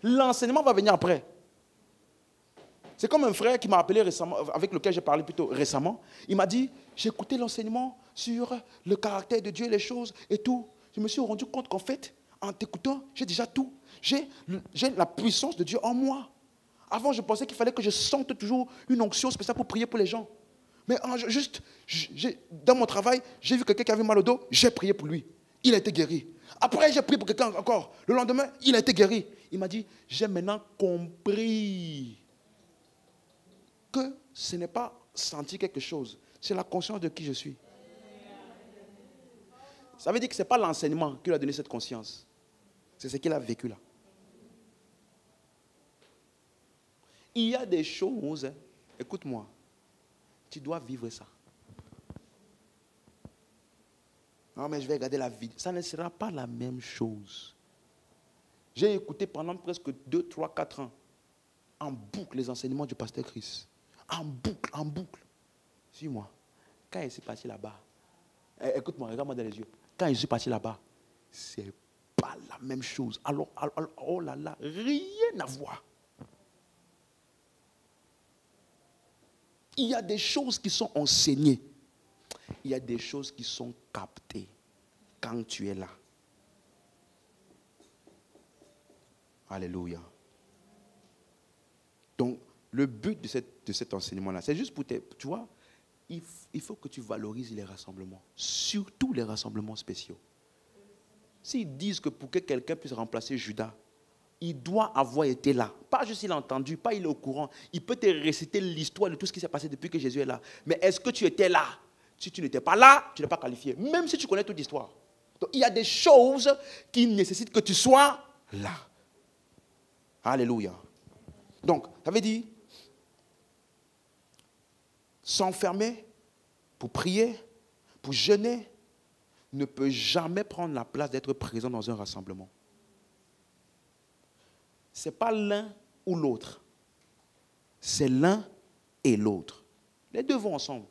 L'enseignement va venir après. C'est comme un frère qui m'a appelé récemment, avec lequel j'ai parlé plutôt récemment. Il m'a dit, j'ai écouté l'enseignement sur le caractère de Dieu, les choses et tout. Je me suis rendu compte qu'en fait, en t'écoutant, j'ai déjà tout. J'ai la puissance de Dieu en moi. Avant, je pensais qu'il fallait que je sente toujours une onction spéciale pour prier pour les gens. Mais dans mon travail, j'ai vu quelqu'un qui avait mal au dos, j'ai prié pour lui. Il a été guéri. Après, j'ai prié pour quelqu'un encore. Le lendemain, il a été guéri. Il m'a dit, j'ai maintenant compris que ce n'est pas sentir quelque chose, c'est la conscience de qui je suis. Ça veut dire que ce n'est pas l'enseignement qui lui a donné cette conscience. C'est ce qu'il a vécu là. Il y a des choses, écoute-moi, tu dois vivre ça. Non, mais je vais regarder la vie. Ça ne sera pas la même chose. J'ai écouté pendant presque 2, 3, 4 ans, en boucle, les enseignements du pasteur Chris. En boucle, en boucle. Suis-moi. Quand je suis parti là-bas, écoute-moi, regarde-moi dans les yeux. Quand je suis parti là-bas, c'est pas la même chose. Alors, oh là là, rien à voir. Il y a des choses qui sont enseignées. Il y a des choses qui sont captées quand tu es là. Alléluia. Donc, le but de cet enseignement-là, c'est juste pour te... Tu vois, il faut que tu valorises les rassemblements. Surtout les rassemblements spéciaux. S'ils disent que pour que quelqu'un puisse remplacer Judas, il doit avoir été là. Pas juste il a entendu, pas il est au courant. Il peut te réciter l'histoire de tout ce qui s'est passé depuis que Jésus est là. Mais est-ce que tu étais là? Si tu n'étais pas là, tu n'es pas qualifié. Même si tu connais toute l'histoire. Donc il y a des choses qui nécessitent que tu sois là. Alléluia. Donc, ça veut dire s'enfermer pour prier, pour jeûner, ne peut jamais prendre la place d'être présent dans un rassemblement. Ce n'est pas l'un ou l'autre. C'est l'un et l'autre. Les deux vont ensemble.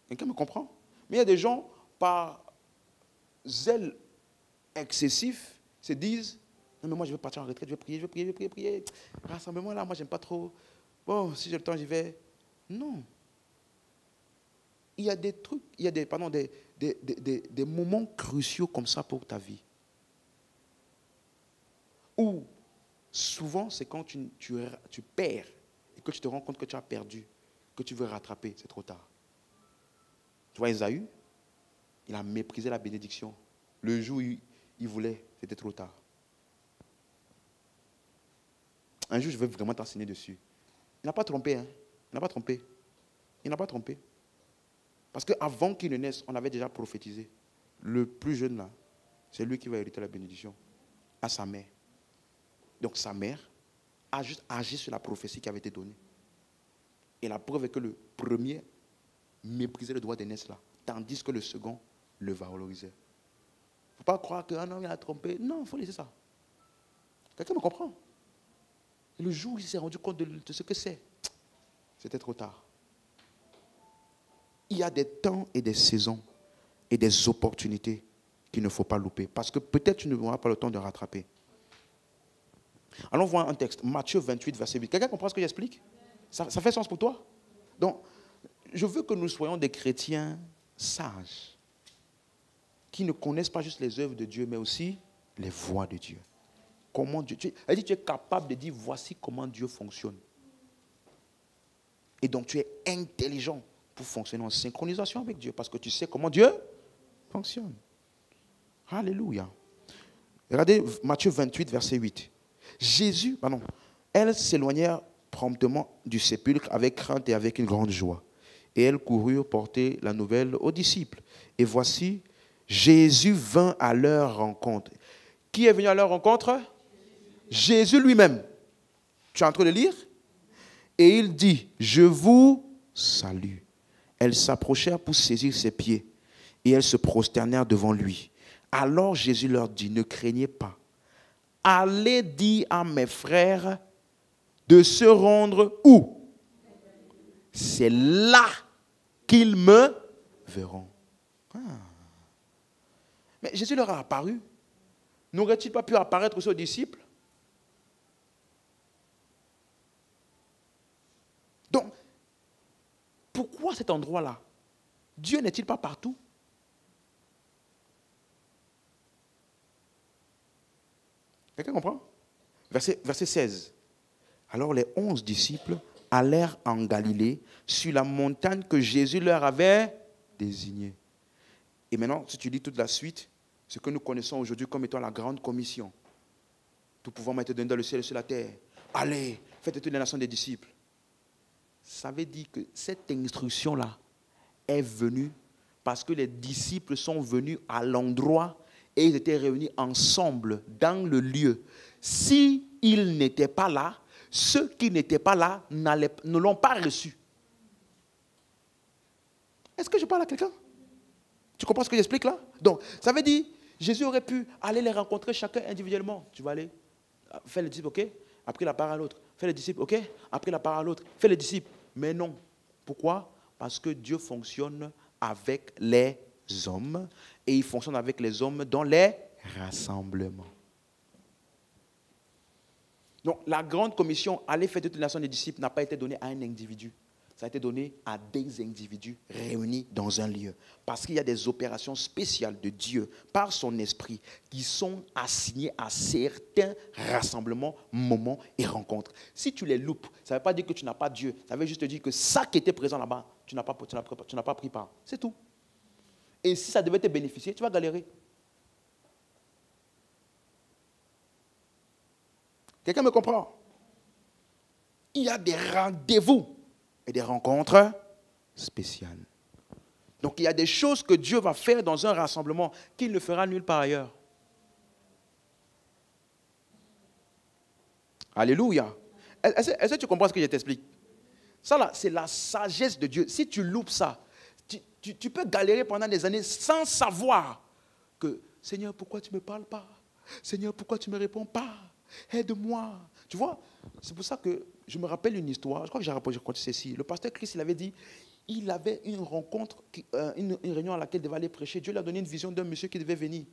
Quelqu'un me comprend? Mais il y a des gens, par zèle excessif, se disent, non mais moi je vais partir en retraite, je vais prier. Rassemblement là, moi j'aime pas trop. Bon, si j'ai le temps, j'y vais. Non. Il y a des trucs, il y a des moments cruciaux comme ça pour ta vie. Ou souvent, c'est quand tu perds et que tu te rends compte que tu as perdu, que tu veux rattraper, c'est trop tard. Tu vois, Ésaü, il a méprisé la bénédiction. Le jour où il voulait, c'était trop tard. Un jour, je vais vraiment t'enseigner dessus. Il n'a pas trompé, hein. Il n'a pas trompé. Il n'a pas trompé. Parce qu'avant qu'il ne naisse, on avait déjà prophétisé. Le plus jeune là, c'est lui qui va hériter la bénédiction à sa mère. Donc sa mère a juste agi sur la prophétie qui avait été donnée. Et la preuve est que le premier méprisait le droit d'aînesse là, tandis que le second le valorisait. Il ne faut pas croire que non, il a trompé. Non, il faut laisser ça. Quelqu'un me comprend? Et le jour où il s'est rendu compte de ce que c'est, c'était trop tard. Il y a des temps et des saisons et des opportunités qu'il ne faut pas louper. Parce que peut-être tu n'auras pas le temps de rattraper. Allons voir un texte. Matthieu 28, verset 8. Quelqu'un comprend ce que j'explique? Ça fait sens pour toi? Donc, je veux que nous soyons des chrétiens sages, qui ne connaissent pas juste les œuvres de Dieu, mais aussi les voies de Dieu. Comment Dieu, elle dit, tu es capable de dire, voici comment Dieu fonctionne. Et donc, tu es intelligent pour fonctionner en synchronisation avec Dieu, parce que tu sais comment Dieu fonctionne. Alléluia. Regardez Matthieu 28, verset 8. Elles s'éloignèrent promptement du sépulcre avec crainte et avec une grande joie. Et elles coururent porter la nouvelle aux disciples. Et voici, Jésus vint à leur rencontre. Qui est venu à leur rencontre? Jésus lui-même. Tu es en train de lire? Et il dit, je vous salue. Elles s'approchèrent pour saisir ses pieds. Et elles se prosternèrent devant lui. Alors Jésus leur dit, ne craignez pas. Allez dire à mes frères de se rendre où? C'est là qu'ils me verront. Ah. Mais Jésus leur a apparu. N'aurait-il pas pu apparaître aussi aux disciples? Donc, pourquoi cet endroit-là? Dieu n'est-il pas partout? Quelqu'un comprend? Verset 16. Alors les 11 disciples allèrent en Galilée, sur la montagne que Jésus leur avait désignée. Et maintenant, si tu lis toute la suite, ce que nous connaissons aujourd'hui comme étant la grande commission. Tout pouvoir m'a été donné dans le ciel et sur la terre. Allez, faites toutes les nations des disciples. Ça veut dire que cette instruction-là est venue parce que les disciples sont venus à l'endroit et ils étaient réunis ensemble dans le lieu. S'ils n'étaient pas là, ceux qui n'étaient pas là ne l'ont pas reçu. Est-ce que je parle à quelqu'un? Tu comprends ce que j'explique là? Donc, ça veut dire, Jésus aurait pu aller les rencontrer chacun individuellement. Tu vas aller faire les disciples, ok? Après la part à l'autre. Fais les disciples, ok? Après la part à l'autre. Fais les disciples. Mais non. Pourquoi? Parce que Dieu fonctionne avec les hommes et il fonctionne avec les hommes dans les rassemblements. Donc, la grande commission, aller faire toutes les nations des disciples, n'a pas été donnée à un individu. Ça a été donné à des individus réunis dans un lieu. Parce qu'il y a des opérations spéciales de Dieu, par son esprit, qui sont assignées à certains rassemblements, moments et rencontres. Si tu les loupes, ça ne veut pas dire que tu n'as pas Dieu. Ça veut juste dire que ça qui était présent là-bas, tu n'as pas pris part. C'est tout. Et si ça devait te bénéficier, tu vas galérer. Quelqu'un me comprend? Il y a des rendez-vous et des rencontres spéciales. Donc il y a des choses que Dieu va faire dans un rassemblement qu'il ne fera nulle part ailleurs. Alléluia. Est-ce que tu comprends ce que je t'explique? Ça là, c'est la sagesse de Dieu. Si tu loupes ça, tu peux galérer pendant des années sans savoir que, Seigneur, pourquoi tu ne me parles pas? Seigneur, pourquoi tu ne me réponds pas? Aide-moi. Tu vois, c'est pour ça que je me rappelle une histoire, je crois que j'ai raconté ceci. Le pasteur Christ, il avait dit, il avait une rencontre, une réunion à laquelle il devait aller prêcher. Dieu lui a donné une vision d'un monsieur qui devait venir.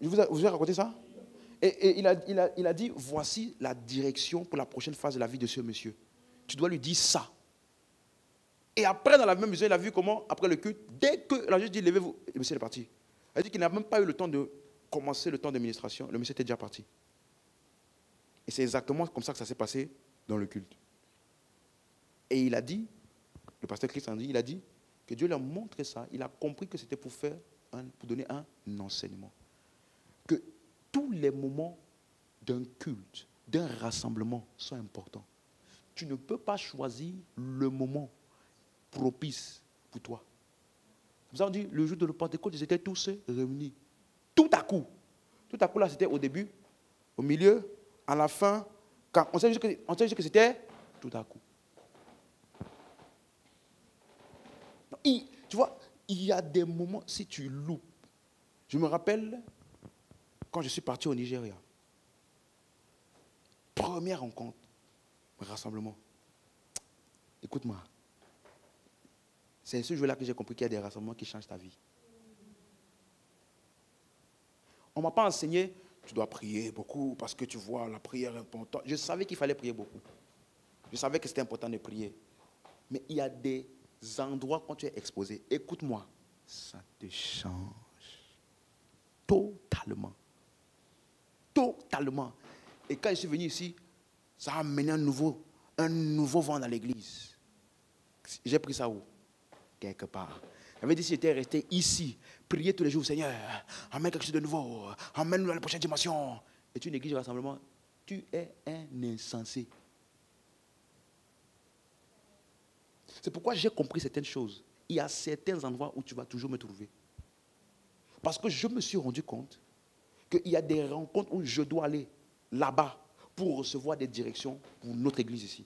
Je vous ai raconté ça? Et il a dit, voici la direction pour la prochaine phase de la vie de ce monsieur. Tu dois lui dire ça. Et après, dans la même vision, il a vu comment, après le culte, dès que la juge dit, levez-vous, le monsieur est parti. Il a dit qu'il n'a même pas eu le temps de commencer le temps d'administration, le monsieur était déjà parti. Et c'est exactement comme ça que ça s'est passé dans le culte. Et il a dit, le pasteur Christ il a dit que Dieu lui a montré ça, il a compris que c'était pour donner un enseignement. Que tous les moments d'un culte, d'un rassemblement sont importants. Tu ne peux pas choisir le moment propice pour toi. Vous avez dit, le jour de la Pentecôte, ils étaient tous réunis. Tout à coup là, c'était au début, au milieu, à la fin, quand on sait juste que c'était tout à coup. Tu vois, il y a des moments, si tu loupes. Je me rappelle, quand je suis parti au Nigeria, première rencontre, rassemblement. Écoute-moi, c'est ce jour-là que j'ai compris qu'il y a des rassemblements qui changent ta vie. On ne m'a pas enseigné, tu dois prier beaucoup parce que tu vois, la prière est importante. Je savais qu'il fallait prier beaucoup. Je savais que c'était important de prier. Mais il y a des endroits quand tu es exposé. Écoute-moi, ça te change totalement. Totalement. Et quand je suis venu ici, ça a amené un nouveau vent dans l'église. J'ai pris ça où? Quelque part. J'avais dit si j'étais resté ici, prier tous les jours, Seigneur, amène quelque chose de nouveau, amène-nous à la prochaine dimension. Et tu es une église de rassemblement, tu es un insensé. C'est pourquoi j'ai compris certaines choses. Il y a certains endroits où tu vas toujours me trouver. Parce que je me suis rendu compte qu'il y a des rencontres où je dois aller là-bas pour recevoir des directions pour notre église ici.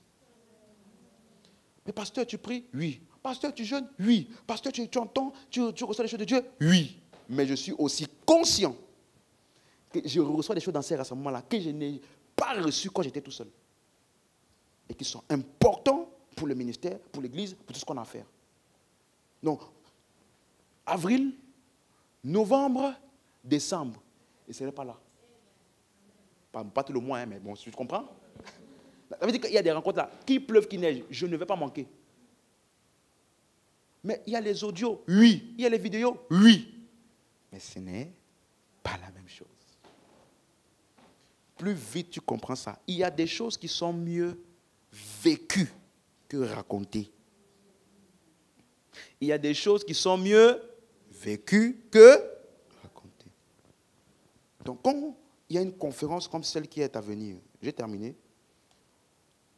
Mais pasteur, tu pries? Oui. Pasteur, tu jeûnes? Oui. Pasteur, tu entends? Tu reçois les choses de Dieu? Oui. Mais je suis aussi conscient que je reçois des choses dans ces rassemblements-là que je n'ai pas reçues quand j'étais tout seul. Et qui sont importants pour le ministère, pour l'église, pour tout ce qu'on a à faire. Donc, avril, novembre, décembre. Et ce n'est pas là. Pas tout le mois, hein, mais bon, tu comprends? Ça veut dire qu'il y a des rencontres là. Qu'il pleuve, qu'il neige, je ne vais pas manquer. Mais il y a les audios, oui. Il y a les vidéos, oui. Mais ce n'est pas la même chose. Plus vite tu comprends ça, il y a des choses qui sont mieux vécues que racontées. Il y a des choses qui sont mieux vécues que racontées. Donc, quand il y a une conférence comme celle qui est à venir, j'ai terminé.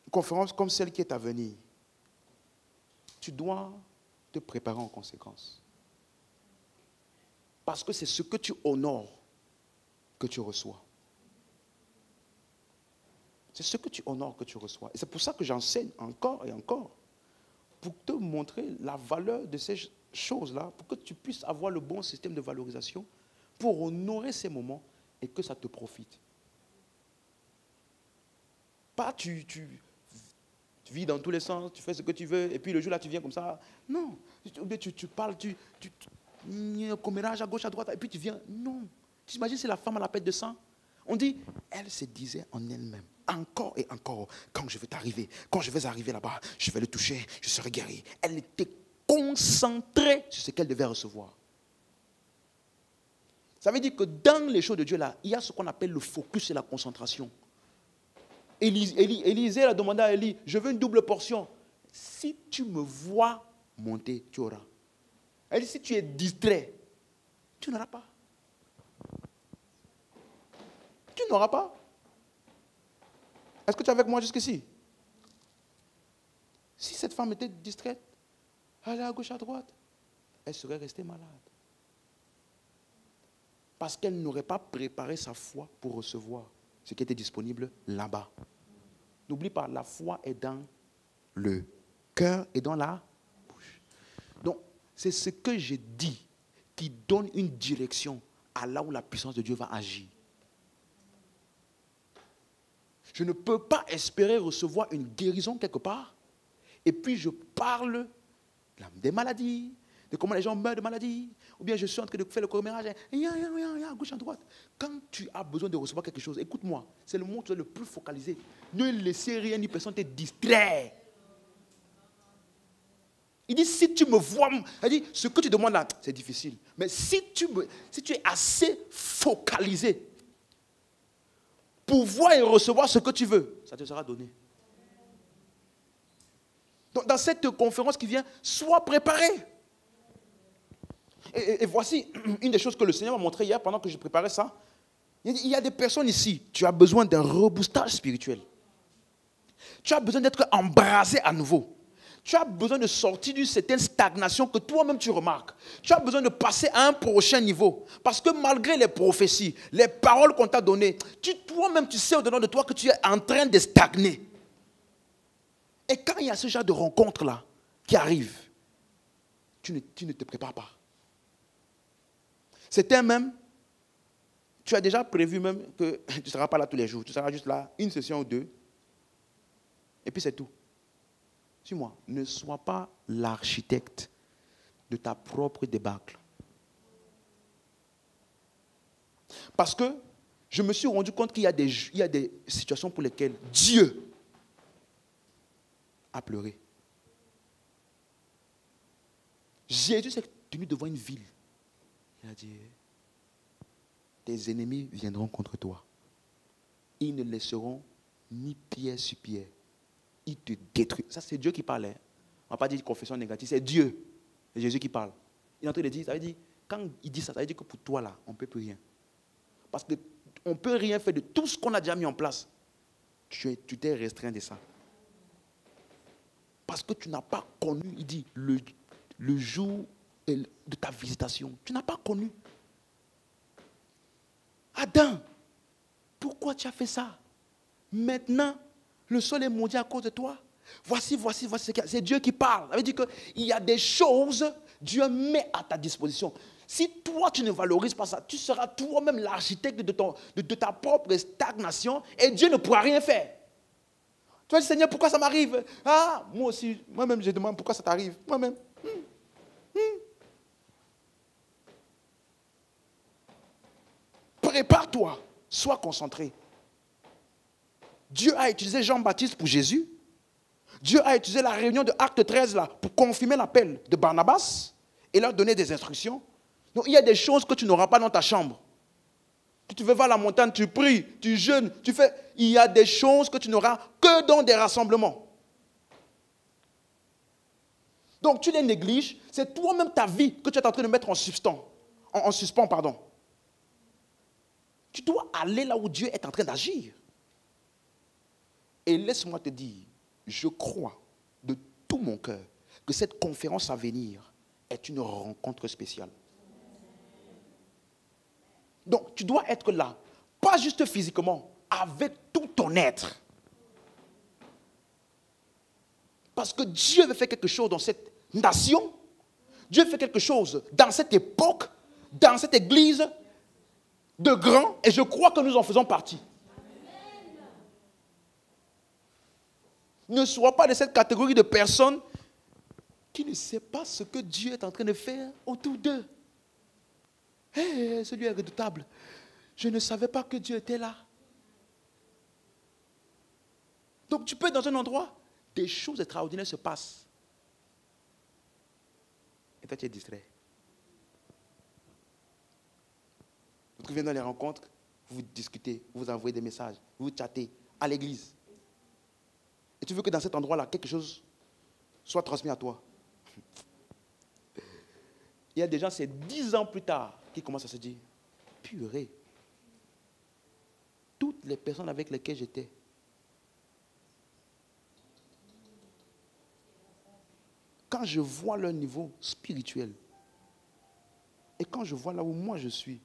Une conférence comme celle qui est à venir, tu dois te préparer en conséquence. Parce que c'est ce que tu honores que tu reçois. C'est ce que tu honores que tu reçois. Et c'est pour ça que j'enseigne encore et encore. Pour te montrer la valeur de ces choses-là, pour que tu puisses avoir le bon système de valorisation, pour honorer ces moments et que ça te profite. Pas tu vis dans tous les sens, tu fais ce que tu veux, et puis le jour là tu viens comme ça. Non, tu parles, tu commérage à gauche, à droite, et puis tu viens. Non. Tu imagines si la femme a la perte de sang? On dit, elle se disait en elle-même, encore et encore, quand je vais arriver là-bas, je vais le toucher, je serai guéri. Elle était concentrée sur ce qu'elle devait recevoir. Ça veut dire que dans les choses de Dieu là, il y a ce qu'on appelle le focus et la concentration. Élisée a demandé à Élie, je veux une double portion. Si tu me vois monter, tu auras. Elle dit, si tu es distrait, tu n'auras pas. Tu n'auras pas. Est-ce que tu es avec moi jusqu'ici? Si cette femme était distraite, aller à gauche, à droite, elle serait restée malade. Parce qu'elle n'aurait pas préparé sa foi pour recevoir ce qui était disponible là-bas. N'oublie pas, la foi est dans le cœur et dans la bouche. Donc, c'est ce que j'ai dit qui donne une direction à là où la puissance de Dieu va agir. Je ne peux pas espérer recevoir une guérison quelque part, et puis je parle des maladies, de comment les gens meurent de maladies, ou bien je suis en train de faire le commérage, à gauche, à droite. Quand tu as besoin de recevoir quelque chose, écoute-moi, c'est le moment où tu es le plus focalisé. Ne laissez rien ni personne te distraire. Il dit, si tu me vois, il dit, ce que tu demandes là, c'est difficile. Mais si tu es assez focalisé pour voir et recevoir ce que tu veux, ça te sera donné. Donc, dans cette conférence qui vient, sois préparé. Et voici une des choses que le Seigneur m'a montré hier pendant que je préparais ça. Il y a des personnes ici, tu as besoin d'un reboostage spirituel. Tu as besoin d'être embrasé à nouveau. Tu as besoin de sortir d'une certaine stagnation que toi-même tu remarques. Tu as besoin de passer à un prochain niveau. Parce que malgré les prophéties, les paroles qu'on t'a données, toi-même tu sais au-dedans de toi que tu es en train de stagner. Et quand il y a ce genre de rencontre-là qui arrive, tu ne te prépares pas. C'était même, tu as déjà prévu même que tu ne seras pas là tous les jours. Tu seras juste là une session ou deux. Et puis c'est tout. Suis-moi, ne sois pas l'architecte de ta propre débâcle. Parce que je me suis rendu compte qu'il y a des situations pour lesquelles Dieu a pleuré. Jésus s'est tenu devant une ville. Il a dit, tes ennemis viendront contre toi. Ils ne laisseront ni pierre sur pierre. Ils te détruisent. Ça, c'est Dieu qui parle. Hein. On ne va pas dire confession négative, c'est Dieu. C'est Jésus qui parle. Il est en train de dire, ça veut dire, quand il dit ça, ça veut dire que pour toi, là, on ne peut plus rien. Parce qu'on ne peut rien faire de tout ce qu'on a déjà mis en place. Tu t'es restreint de ça. Parce que tu n'as pas connu, il dit, le jour de ta visitation. Tu n'as pas connu. Adam, pourquoi tu as fait ça? Maintenant, le sol est maudit à cause de toi. Voici. C'est Dieu qui parle. Ça veut dire qu'il y a des choses, Dieu met à ta disposition. Si toi, tu ne valorises pas ça, tu seras toi-même l'architecte de ta propre stagnation et Dieu ne pourra rien faire. Tu vas dire, Seigneur, pourquoi ça m'arrive? Ah, moi aussi, moi-même, je demande pourquoi ça t'arrive. Moi-même. Prépare-toi, sois concentré. Dieu a utilisé Jean-Baptiste pour Jésus. Dieu a utilisé la réunion de Acte 13 là, pour confirmer l'appel de Barnabas et leur donner des instructions. Donc il y a des choses que tu n'auras pas dans ta chambre. Si tu veux voir la montagne, tu pries, tu jeûnes, tu fais. Il y a des choses que tu n'auras que dans des rassemblements. Donc tu les négliges, c'est toi-même ta vie que tu es en train de mettre en suspens. Tu dois aller là où Dieu est en train d'agir. Et laisse-moi te dire, je crois de tout mon cœur que cette conférence à venir est une rencontre spéciale. Donc, tu dois être là, pas juste physiquement, avec tout ton être. Parce que Dieu veut faire quelque chose dans cette nation, Dieu fait quelque chose dans cette époque, dans cette église de grands, et je crois que nous en faisons partie. Ne sois pas de cette catégorie de personnes qui ne savent pas ce que Dieu est en train de faire autour d'eux. Hé, celui est redoutable. Je ne savais pas que Dieu était là. Donc tu peux être dans un endroit, des choses extraordinaires se passent. Et toi tu es distrait. Vous venez dans les rencontres, vous discutez, vous envoyez des messages, vous chattez à l'église. Et tu veux que dans cet endroit-là, quelque chose soit transmis à toi. Il y a des gens, c'est 10 ans plus tard, qui commencent à se dire, purée, toutes les personnes avec lesquelles j'étais, quand je vois leur niveau spirituel, et quand je vois là où moi je suis,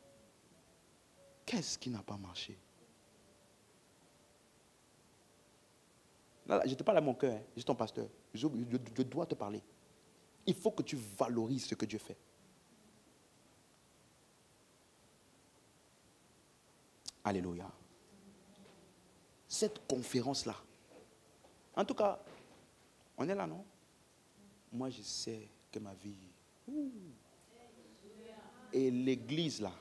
qu'est-ce qui n'a pas marché? Là, je te parle à mon cœur, hein. Je suis ton pasteur. Je dois te parler. Il faut que tu valorises ce que Dieu fait. Alléluia. Cette conférence-là, en tout cas, on est là, non? Moi, je sais que ma vie... Et l'église, là,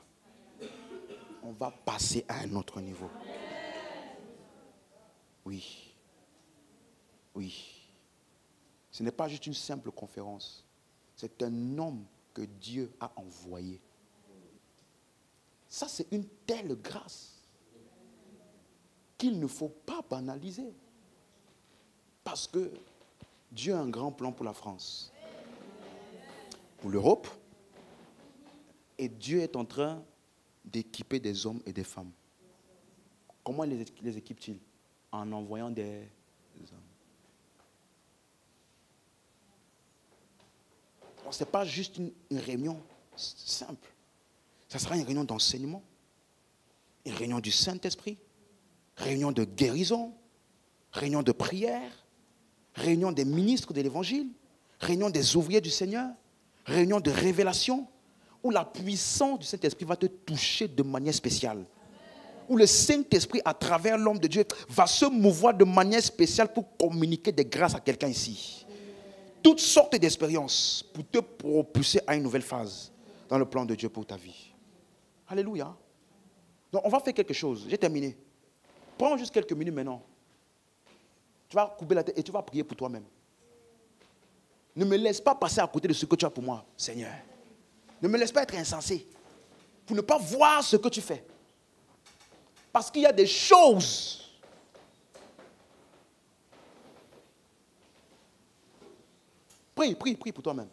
on va passer à un autre niveau. Oui. Oui. Ce n'est pas juste une simple conférence. C'est un homme que Dieu a envoyé. Ça, c'est une telle grâce qu'il ne faut pas banaliser. Parce que Dieu a un grand plan pour la France, pour l'Europe, et Dieu est en train d'équiper des hommes et des femmes. Comment les équipe-t-il? En envoyant des hommes. Ce n'est pas juste une réunion simple. Ça sera une réunion d'enseignement, une réunion du Saint-Esprit, réunion de guérison, réunion de prière, réunion des ministres de l'Évangile, réunion des ouvriers du Seigneur, réunion de révélation, où la puissance du Saint-Esprit va te toucher de manière spéciale. Où le Saint-Esprit, à travers l'homme de Dieu, va se mouvoir de manière spéciale pour communiquer des grâces à quelqu'un ici. Toutes sortes d'expériences pour te propulser à une nouvelle phase dans le plan de Dieu pour ta vie. Alléluia. Donc, on va faire quelque chose. J'ai terminé. Prends juste quelques minutes maintenant. Tu vas couper la tête et tu vas prier pour toi-même. Ne me laisse pas passer à côté de ce que tu as pour moi, Seigneur. Ne me laisse pas être insensé pour ne pas voir ce que tu fais. Parce qu'il y a des choses. Prie pour toi-même.